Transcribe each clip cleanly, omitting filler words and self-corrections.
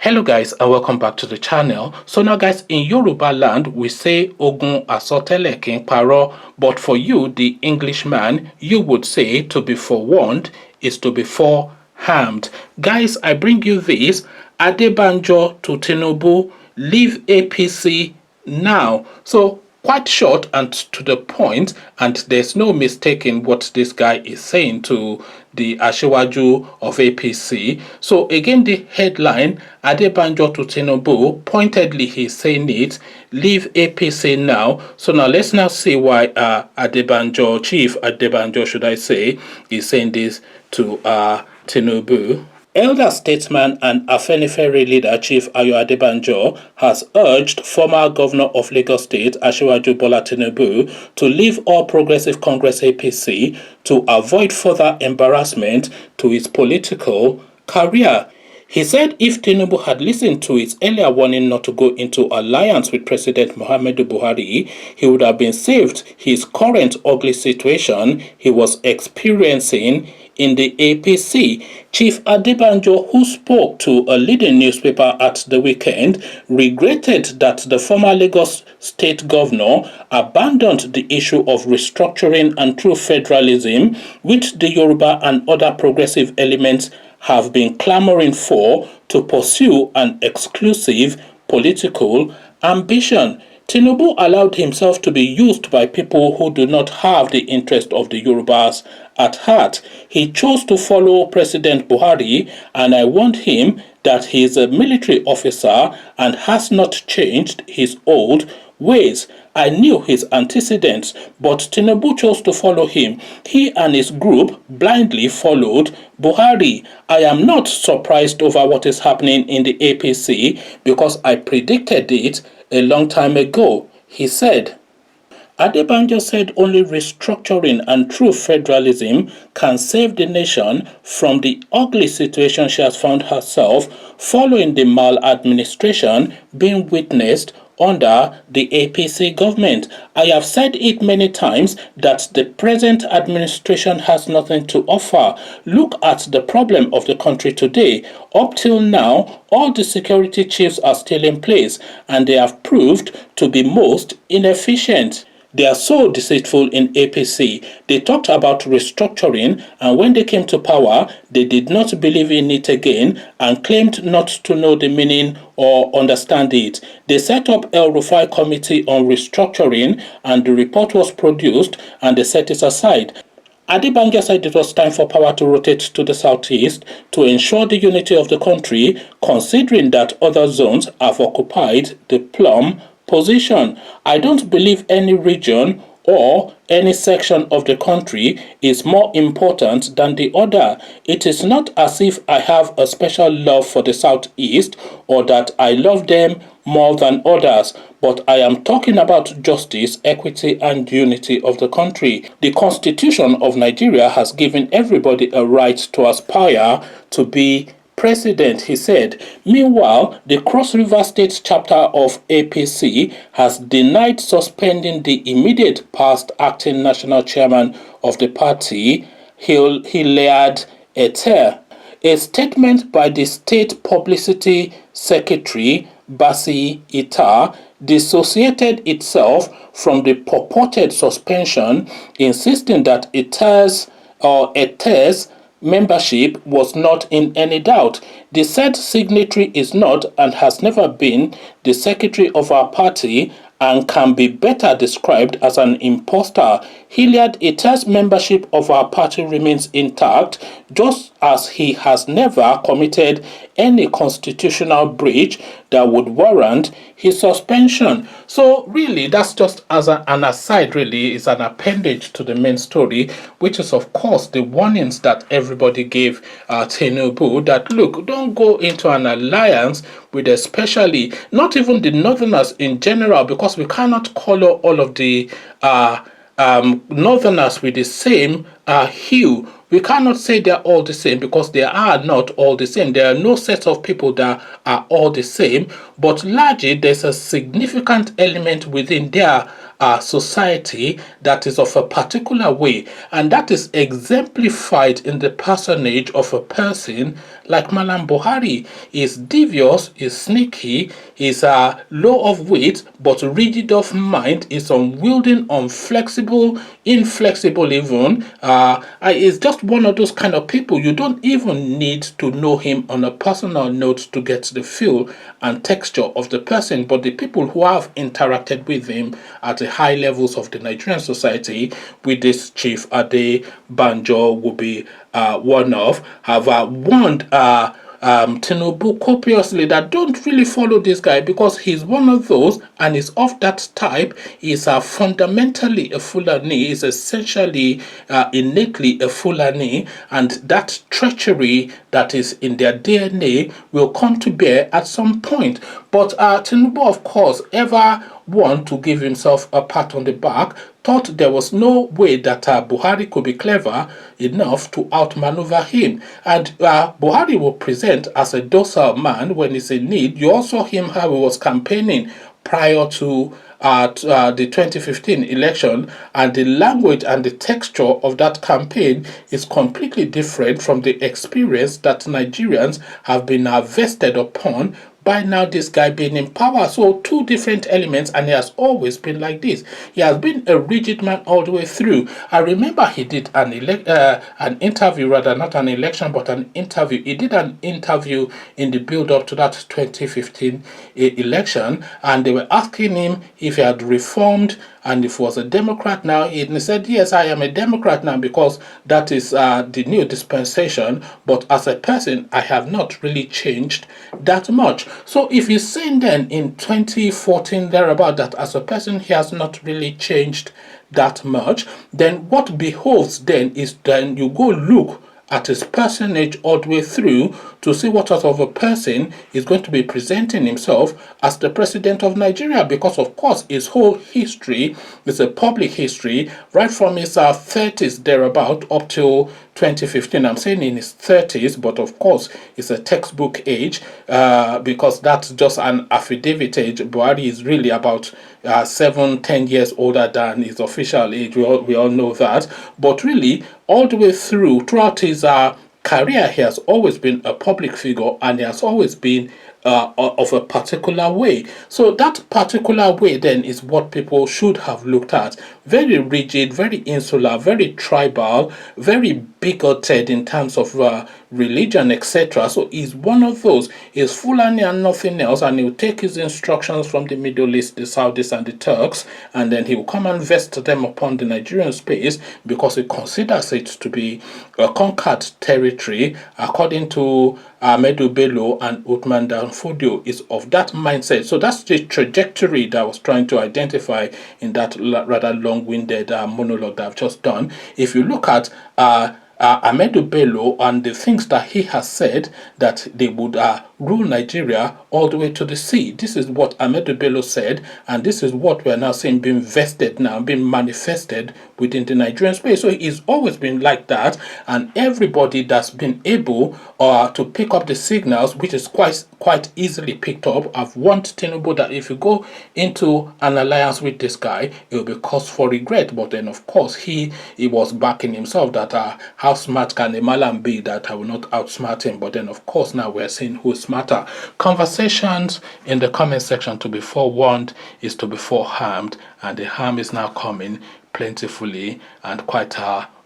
Hello guys and welcome back to the channel. So now guys, in Yoruba land we say Ogun asotele kin paro, but for you the Englishman you would say to be forewarned is to be forearmed. Guys, I bring you this: Adebanjo to Tinubu, leave APC now. So quite short and to the point, and there's no mistaking what this guy is saying to the Asiwaju of APC. So again, the headline: Adebanjo to Tinubu, pointedly he's saying it, leave APC now. So now let's now see why Adebanjo, Chief Adebanjo should I say, is saying this to Tinubu. Elder statesman and Afenifere leader Chief Ayo Adebanjo has urged former governor of Lagos State Asiwaju Bola Tinubu to leave All Progressive Congress APC to avoid further embarrassment to his political career. He said if Tinubu had listened to his earlier warning not to go into alliance with President Muhammadu Buhari, he would have been saved his current ugly situation he was experiencing in the APC. Chief Adebanjo, who spoke to a leading newspaper at the weekend, regretted that the former Lagos state governor abandoned the issue of restructuring and true federalism, which the Yoruba and other progressive elements have been clamoring for, to pursue an exclusive political ambition. Tinubu allowed himself to be used by people who do not have the interest of the Yorubas at heart. He chose to follow President Buhari, and I warned him that he is a military officer and has not changed his old ways. I knew his antecedents, but Tinubu chose to follow him. He and his group blindly followed Buhari. I am not surprised over what is happening in the APC because I predicted it a long time ago, he said. Adebanjo said only restructuring and true federalism can save the nation from the ugly situation she has found herself following the maladministration being witnessed under the APC government. I have said it many times that the present administration has nothing to offer. Look at the problem of the country today. Up till now, all the security chiefs are still in place, and they have proved to be most inefficient. They are so deceitful in APC. They talked about restructuring, and when they came to power, they did not believe in it again and claimed not to know the meaning or understand it. They set up El Rufai Committee on Restructuring, and the report was produced, and they set it aside. Adebanjo said it was time for power to rotate to the southeast to ensure the unity of the country, considering that other zones have occupied the plum position. I don't believe any region or any section of the country is more important than the other. It is not as if I have a special love for the southeast or that I love them more than others, but I am talking about justice, equity, and unity of the country. The Constitution of Nigeria has given everybody a right to aspire to be president, he said. Meanwhile, the Cross River State chapter of APC has denied suspending the immediate past acting national chairman of the party, Hilliard Eter. A statement by the state publicity secretary, Basi Ita, dissociated itself from the purported suspension, insisting that Eter's membership was not in any doubt. The said signatory is not and has never been the secretary of our party and can be better described as an imposter. Hilliard Eter's membership of our party remains intact, just as he has never committed any constitutional breach that would warrant his suspension. So really, that's just as an aside, really, is an appendage to the main story, which is of course the warnings that everybody gave Tinubu, that look, don't go into an alliance with, especially not even the northerners in general, because we cannot color all of the northerners with the same hue. We cannot say they're all the same because they are not all the same. There are no set of people that are all the same, but largely there's a significant element within their society that is of a particular way, and that is exemplified in the personage of a person like Malam Buhari. Is devious, is sneaky, is low of weight but rigid of mind, is unwielding, unflexible, inflexible even. Is just one of those kind of people you don't even need to know him on a personal note to get the feel and texture of the person, but the people who have interacted with him at the high levels of the Nigerian society, with this Chief Adebanjo will be one of, have warned Tinubu copiously that don't really follow this guy because he's one of those and is of that type. He's fundamentally a Fulani, is essentially innately a Fulani, and that treachery that is in their DNA will come to bear at some point. But Tinubu, of course, ever want to give himself a pat on the back, thought there was no way that Buhari could be clever enough to outmaneuver him. And Buhari will present as a docile man when he's in need. You also saw him how he was campaigning prior to the 2015 election, and the language and the texture of that campaign is completely different from the experience that Nigerians have been vested upon by now this guy being in power. So two different elements, and he has always been like this. He has been a rigid man all the way through. I remember he did an interview, rather not an election but an interview. He did an interview in the build up to that 2015 election, and they were asking him if he had reformed and if he was a Democrat now. He said, yes, I am a Democrat now because that is the new dispensation, but as a person I have not really changed that much. So if he's saying then in 2014 thereabout that as a person he has not really changed that much, then what behoves then is then you go look at his personage all the way through to see what sort of a person is going to be presenting himself as the president of Nigeria, because of course his whole history is a public history right from his 30s thereabout up till 2015. I'm saying in his 30s, but of course it's a textbook age because that's just an affidavit age. Buhari is really about 7-10 years older than his official age. We all know that, but really all the way throughout his career, he has always been a public figure, and he has always been of a particular way. So that particular way then is what people should have looked at. Very rigid, very insular, very tribal, very bigoted in terms of religion, etc. So he's one of those. He's Fulani and nothing else, and he'll take his instructions from the Middle East, the Saudis and the Turks, and then he will come and vest them upon the Nigerian space because he considers it to be a conquered territory, according to Ahmedu Bello and Uthman Danfodio is of that mindset. So that's the trajectory that I was trying to identify in that rather long-winded monologue that I've just done. If you look at Ahmedu Bello and the things that he has said, that they would rule Nigeria all the way to the sea. This is what Ahmedu Bello said, and this is what we're now seeing being vested now, being manifested within the Nigerian space. So he's always been like that, and everybody that's been able to pick up the signals, which is quite easily picked up. I've warned Tinubu that if you go into an alliance with this guy, it will be cause for regret. But then of course he was backing himself that how smart can a Malam be that I will not outsmart him. But then of course now we're seeing who's smarter. Conversations in the comment section, to be forewarned is to be foreharmed, and the harm is now coming plentifully and quite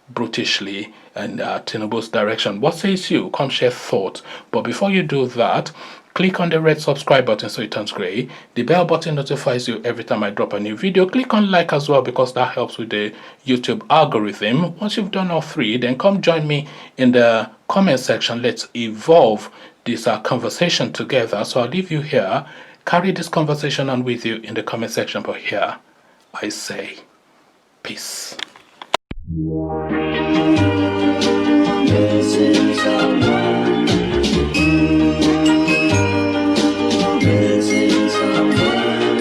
brutishly in Tinubu's direction. What says you? Come share thoughts. But before you do that, click on the red subscribe button so it turns gray. The bell button notifies you every time I drop a new video. Click on like as well because that helps with the YouTube algorithm. Once you've done all three, then come join me in the comment section. Let's evolve this conversation together. So I'll leave you here. Carry this conversation on with you in the comment section. But here I say peace.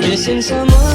Missing someone